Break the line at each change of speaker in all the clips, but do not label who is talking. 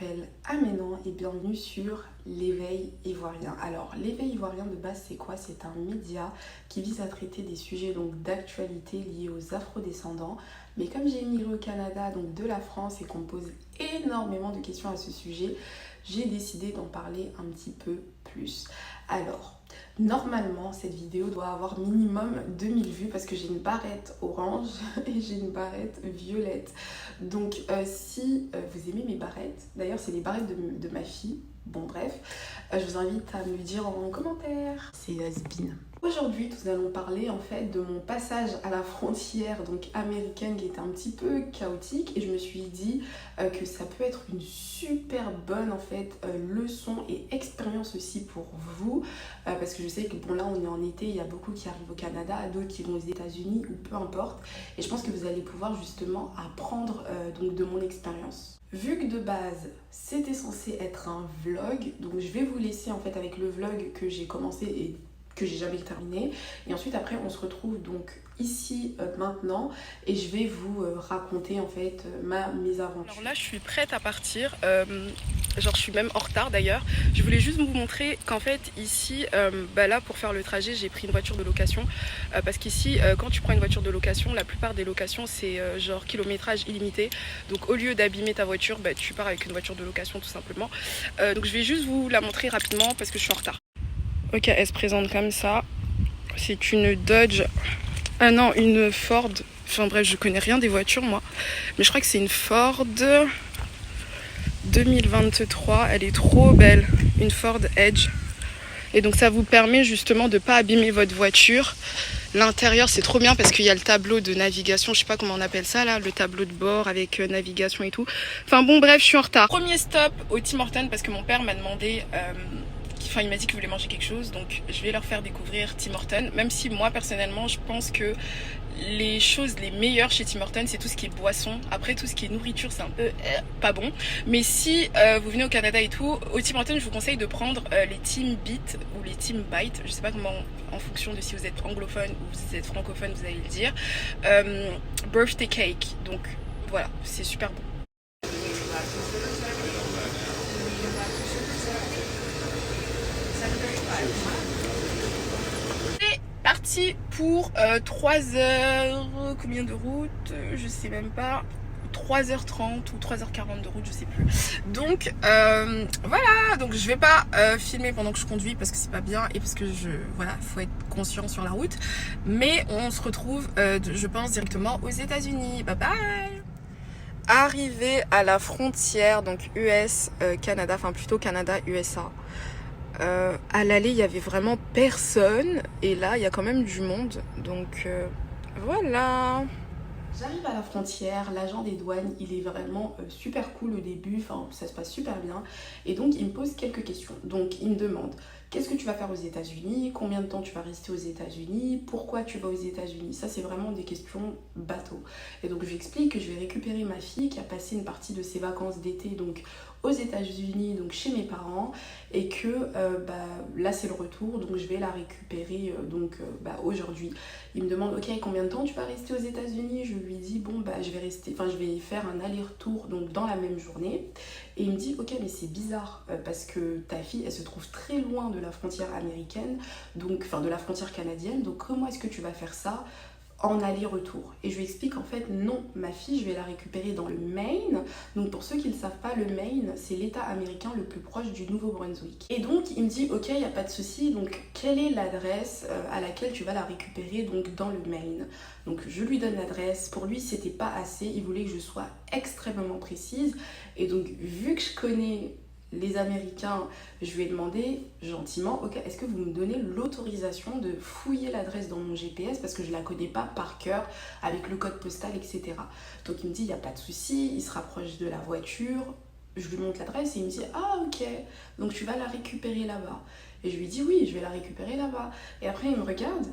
m'appelle Aménan et bienvenue sur l'éveil ivoirien. Alors l'éveil ivoirien de base c'est quoi? C'est un média qui vise à traiter des sujets donc d'actualité liés aux afrodescendants. Mais comme j'ai immigré au Canada, donc de la France, et qu'on me pose énormément de questions à ce sujet, j'ai décidé d'en parler un petit peu plus. Alors, normalement, cette vidéo doit avoir minimum 2000 vues parce que j'ai une barrette orange et j'ai une barrette violette. Donc, si vous aimez mes barrettes, d'ailleurs, c'est les barrettes de ma fille. Bon, bref, je vous invite à me le dire en commentaire. C'est has-been. Aujourd'hui, nous allons parler en fait de mon passage à la frontière donc américaine qui était un petit peu chaotique et je me suis dit que ça peut être une super bonne en fait leçon et expérience aussi pour vous parce que je sais que bon là on est en été, il y a beaucoup qui arrivent au Canada, d'autres qui vont aux États-Unis ou peu importe et je pense que vous allez pouvoir justement apprendre donc de mon expérience. Vu que de base c'était censé être un vlog, donc je vais vous laisser en fait avec le vlog que j'ai commencé et que j'ai jamais terminé et ensuite après on se retrouve donc ici maintenant et je vais vous raconter en fait mes aventures.
Alors là je suis prête à partir, genre je suis même en retard d'ailleurs. Je voulais juste vous montrer qu'en fait ici, là pour faire le trajet j'ai pris une voiture de location parce qu'ici quand tu prends une voiture de location, la plupart des locations c'est genre kilométrage illimité, donc au lieu d'abîmer ta voiture, tu pars avec une voiture de location tout simplement. Donc je vais juste vous la montrer rapidement parce que je suis en retard. Ok, elle se présente comme ça. C'est une Dodge. Ah non, une Ford. Enfin bref, je connais rien des voitures moi. Mais je crois que c'est une Ford 2023. Elle est trop belle. Une Ford Edge. Et donc ça vous permet justement de ne pas abîmer votre voiture. L'intérieur c'est trop bien parce qu'il y a le tableau de navigation. Je sais pas comment on appelle ça là. Le tableau de bord avec navigation et tout. Enfin bon bref, je suis en retard. Premier stop au Tim Hortons parce que mon père m'a demandé... Enfin, il m'a dit qu'il voulait manger quelque chose, donc je vais leur faire découvrir Tim Hortons. Même si moi, personnellement, je pense que les choses les meilleures chez Tim Hortons, c'est tout ce qui est boisson. Après, tout ce qui est nourriture, c'est un peu pas bon. Mais si vous venez au Canada et tout, au Tim Hortons, je vous conseille de prendre les Tim Beat ou les Tim Bite. Je sais pas comment, en fonction de si vous êtes anglophone ou si vous êtes francophone, vous allez le dire. Birthday cake. Donc voilà, c'est super bon. Parti pour 3 heures, combien de route, je sais même pas, 3h30 ou 3h40 de route, je sais plus. Donc voilà, donc je vais pas filmer pendant que je conduis parce que c'est pas bien et parce que voilà, faut être conscient sur la route. Mais on se retrouve, je pense, directement aux États-Unis. Bye bye. Arrivé à la frontière, donc US-Canada, enfin plutôt Canada-USA. À l'aller, il y avait vraiment personne. Et là, il y a quand même du monde. Donc, voilà.
J'arrive à la frontière, l'agent des douanes, il est vraiment super cool au début, enfin ça se passe super bien. Et donc il me pose quelques questions. Donc il me demande, qu'est-ce que tu vas faire aux États-Unis? Combien de temps tu vas rester aux États-Unis? Pourquoi tu vas aux États-Unis? Ça c'est vraiment des questions bateau. Et donc je lui explique que je vais récupérer ma fille qui a passé une partie de ses vacances d'été donc aux États-Unis, donc chez mes parents, et que là c'est le retour, donc je vais la récupérer aujourd'hui. Il me demande, ok, combien de temps tu vas rester aux États-Unis? Je lui dis, bon je vais faire un aller-retour donc dans la même journée. Et il me dit, ok, mais c'est bizarre parce que ta fille elle se trouve très loin de la frontière américaine, donc enfin de la frontière canadienne, donc comment est-ce que tu vas faire ça en aller-retour? Et je lui explique en fait non, ma fille je vais la récupérer dans le Maine. Donc pour ceux qui ne le savent pas, le Maine c'est l'état américain le plus proche du Nouveau-Brunswick. Et donc il me dit ok, il n'y a pas de souci, donc quelle est l'adresse à laquelle tu vas la récupérer donc dans le Maine? Donc je lui donne l'adresse, pour lui c'était pas assez, il voulait que je sois extrêmement précise. Et donc vu que je connais les Américains, je lui ai demandé gentiment, ok, est-ce que vous me donnez l'autorisation de fouiller l'adresse dans mon GPS parce que je la connais pas par cœur avec le code postal, etc. Donc il me dit, il n'y a pas de souci, il se rapproche de la voiture, je lui montre l'adresse et il me dit, ah ok, donc tu vas la récupérer là-bas. Et je lui dis, oui, je vais la récupérer là-bas. Et après il me regarde,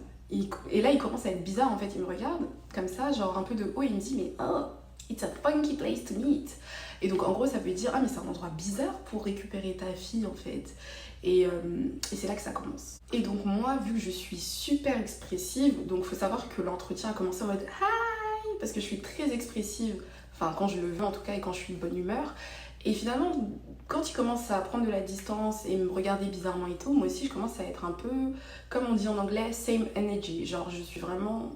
et là il commence à être bizarre en fait, il me regarde comme ça, genre un peu de haut, et il me dit, mais oh, it's a funky place to meet. Et donc en gros ça veut dire ah mais c'est un endroit bizarre pour récupérer ta fille en fait. Et c'est là que ça commence. Et donc moi vu que je suis super expressive, donc faut savoir que l'entretien a commencé en mode hi parce que je suis très expressive, enfin quand je le veux en tout cas et quand je suis de bonne humeur. Et finalement, quand il commence à prendre de la distance et me regarder bizarrement et tout, moi aussi je commence à être un peu, comme on dit en anglais, same energy. Genre je suis vraiment,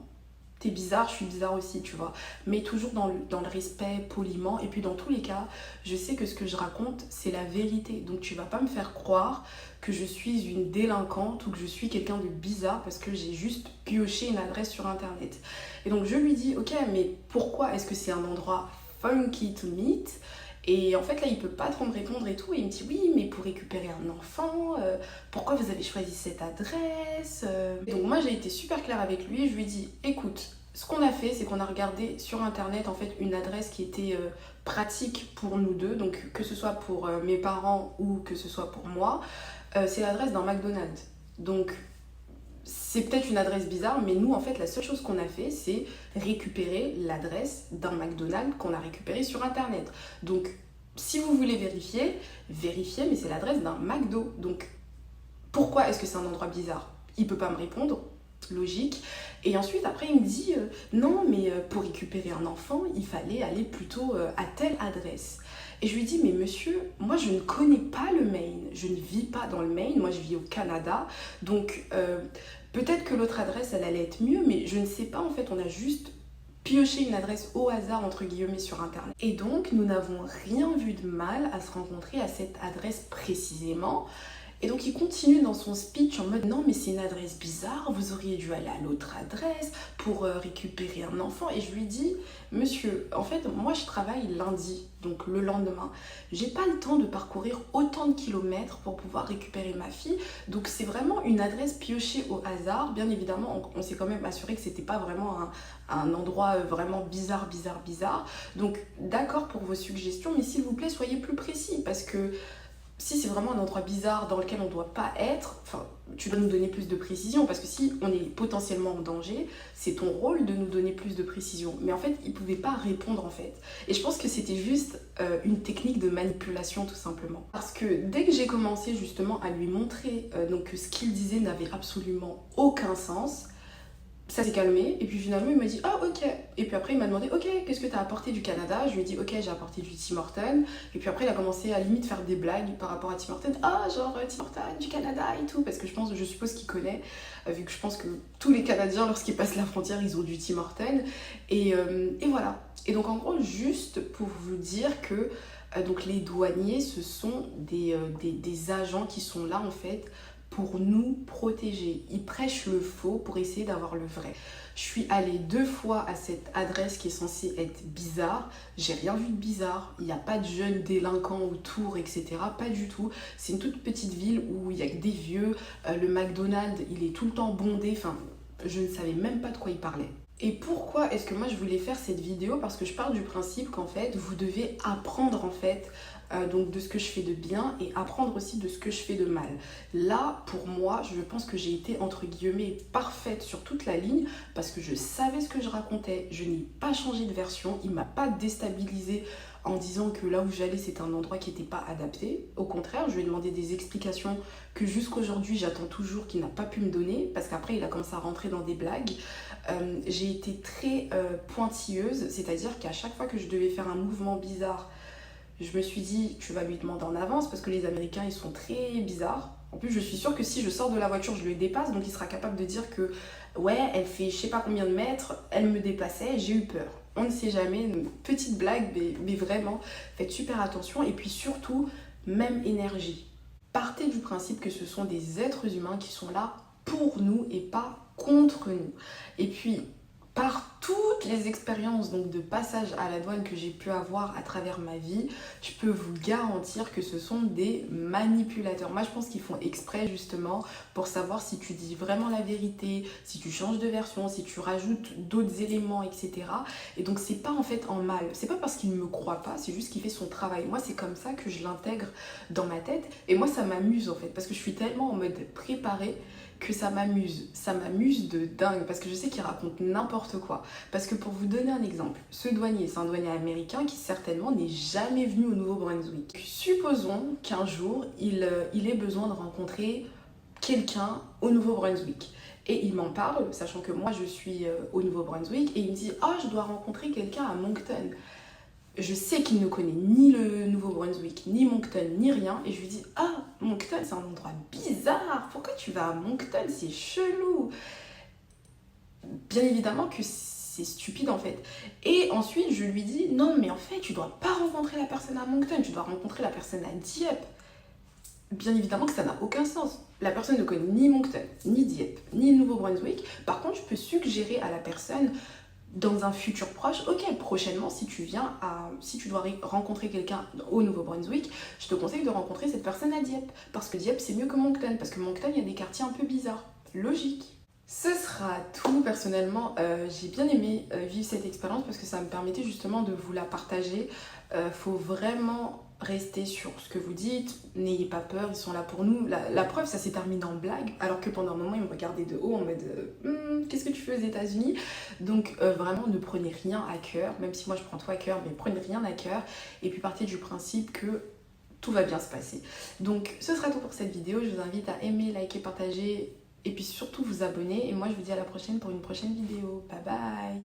t'es bizarre, je suis bizarre aussi, tu vois. Mais toujours dans le respect, poliment. Et puis dans tous les cas, je sais que ce que je raconte, c'est la vérité. Donc tu vas pas me faire croire que je suis une délinquante ou que je suis quelqu'un de bizarre parce que j'ai juste pioché une adresse sur internet. Et donc je lui dis, ok, mais pourquoi est-ce que c'est un endroit funky to meet? Et en fait là il peut pas trop me répondre et tout, et il me dit oui mais pour récupérer un enfant, pourquoi vous avez choisi cette adresse? Donc moi j'ai été super claire avec lui, je lui ai dit écoute, ce qu'on a fait c'est qu'on a regardé sur internet en fait une adresse qui était pratique pour nous deux, donc que ce soit pour mes parents ou que ce soit pour moi, c'est l'adresse d'un McDonald's. Donc c'est peut-être une adresse bizarre, mais nous, en fait, la seule chose qu'on a fait, c'est récupérer l'adresse d'un McDonald's qu'on a récupéré sur Internet. Donc, si vous voulez vérifier, vérifiez, mais c'est l'adresse d'un McDo. Donc, pourquoi est-ce que c'est un endroit bizarre? Il peut pas me répondre, logique. Et ensuite, après, il me dit, non, mais pour récupérer un enfant, il fallait aller plutôt à telle adresse. Et je lui dis, mais monsieur, moi je ne connais pas le Maine, je ne vis pas dans le Maine, moi je vis au Canada, donc peut-être que l'autre adresse elle allait être mieux, mais je ne sais pas, en fait on a juste pioché une adresse au hasard entre guillemets sur internet. Et donc nous n'avons rien vu de mal à se rencontrer à cette adresse précisément. Et donc il continue dans son speech en mode non mais c'est une adresse bizarre, vous auriez dû aller à l'autre adresse pour récupérer un enfant. Et je lui dis monsieur, en fait moi je travaille lundi, donc le lendemain. J'ai pas le temps de parcourir autant de kilomètres pour pouvoir récupérer ma fille. Donc c'est vraiment une adresse piochée au hasard. Bien évidemment on s'est quand même assuré que c'était pas vraiment un endroit vraiment bizarre. Donc d'accord pour vos suggestions, mais s'il vous plaît soyez plus précis parce que si c'est vraiment un endroit bizarre dans lequel on ne doit pas être, enfin, tu dois nous donner plus de précision parce que si on est potentiellement en danger, c'est ton rôle de nous donner plus de précision. Mais en fait, il ne pouvait pas répondre en fait. Et je pense que c'était juste une technique de manipulation tout simplement. Parce que dès que j'ai commencé justement à lui montrer donc, que ce qu'il disait n'avait absolument aucun sens, ça s'est calmé et puis finalement il m'a dit ah ok, et puis après il m'a demandé ok qu'est-ce que t'as apporté du Canada, je lui ai dit ok j'ai apporté du Tim Hortons, et puis après il a commencé à limite faire des blagues par rapport à Tim Hortons, ah genre Tim Hortons du Canada et tout, parce que je suppose qu'il connaît, vu que je pense que tous les Canadiens lorsqu'ils passent la frontière ils ont du Tim Hortons, et voilà. Et donc en gros juste pour vous dire que donc les douaniers ce sont des agents qui sont là en fait pour nous protéger. Ils prêchent le faux pour essayer d'avoir le vrai. Je suis allée 2 fois à cette adresse qui est censée être bizarre. J'ai rien vu de bizarre. Il n'y a pas de jeunes délinquants autour, etc. Pas du tout. C'est une toute petite ville où il n'y a que des vieux. Le McDonald's, il est tout le temps bondé. Enfin, je ne savais même pas de quoi il parlait. Et pourquoi est-ce que moi je voulais faire cette vidéo? Parce que je pars du principe qu'en fait, vous devez apprendre en fait donc de ce que je fais de bien et apprendre aussi de ce que je fais de mal. Là, pour moi, je pense que j'ai été entre guillemets parfaite sur toute la ligne parce que je savais ce que je racontais, je n'ai pas changé de version, il m'a pas déstabilisée en disant que là où j'allais c'était un endroit qui n'était pas adapté. Au contraire, je lui ai demandé des explications que jusqu'aujourd'hui j'attends toujours qu'il n'a pas pu me donner parce qu'après il a commencé à rentrer dans des blagues. J'ai été très pointilleuse, c'est-à-dire qu'à chaque fois que je devais faire un mouvement bizarre, je me suis dit, tu vas lui demander en avance parce que les Américains, ils sont très bizarres. En plus, je suis sûre que si je sors de la voiture, je le dépasse. Donc, il sera capable de dire que, ouais, elle fait je sais pas combien de mètres, elle me dépassait, j'ai eu peur. On ne sait jamais, une petite blague, mais vraiment, faites super attention. Et puis surtout, même énergie. Partez du principe que ce sont des êtres humains qui sont là pour nous et pas contre nous. Et puis, par toutes les expériences donc, de passage à la douane que j'ai pu avoir à travers ma vie, je peux vous garantir que ce sont des manipulateurs. Moi, je pense qu'ils font exprès justement pour savoir si tu dis vraiment la vérité, si tu changes de version, si tu rajoutes d'autres éléments, etc. Et donc, c'est pas en fait en mal. C'est pas parce qu'il ne me croit pas, c'est juste qu'il fait son travail. Moi, c'est comme ça que je l'intègre dans ma tête. Et moi, ça m'amuse en fait, parce que je suis tellement en mode préparée que ça m'amuse de dingue parce que je sais qu'il raconte n'importe quoi. Parce que pour vous donner un exemple, ce douanier, c'est un douanier américain qui certainement n'est jamais venu au Nouveau-Brunswick. Supposons qu'un jour, il ait besoin de rencontrer quelqu'un au Nouveau-Brunswick. Et il m'en parle, sachant que moi je suis au Nouveau-Brunswick, et il me dit « Ah, je dois rencontrer quelqu'un à Moncton ». Je sais qu'il ne connaît ni le Nouveau-Brunswick, ni Moncton, ni rien. Et je lui dis, ah, Moncton, c'est un endroit bizarre. Pourquoi tu vas à Moncton? C'est chelou. Bien évidemment que c'est stupide en fait. Et ensuite, je lui dis, non, mais en fait, tu dois pas rencontrer la personne à Moncton, tu dois rencontrer la personne à Dieppe. Bien évidemment que ça n'a aucun sens. La personne ne connaît ni Moncton, ni Dieppe, ni le Nouveau-Brunswick. Par contre, je peux suggérer à la personne dans un futur proche, ok, prochainement, si tu dois rencontrer quelqu'un au Nouveau-Brunswick, je te conseille de rencontrer cette personne à Dieppe. Parce que Dieppe, c'est mieux que Moncton. Parce que Moncton, il y a des quartiers un peu bizarres. Logique. Ce sera tout. Personnellement, j'ai bien aimé vivre cette expérience parce que ça me permettait justement de vous la partager. Faut vraiment rester sur ce que vous dites, n'ayez pas peur, ils sont là pour nous. La preuve, ça s'est terminé en blague, alors que pendant un moment, ils me regardaient de haut en mode qu'est-ce que tu fais aux États-Unis? Donc vraiment, ne prenez rien à cœur, même si moi je prends tout à cœur, mais prenez rien à cœur. Et puis partez du principe que tout va bien se passer. Donc ce sera tout pour cette vidéo. Je vous invite à aimer, liker, partager et puis surtout vous abonner. Et moi, je vous dis à la prochaine pour une prochaine vidéo. Bye bye!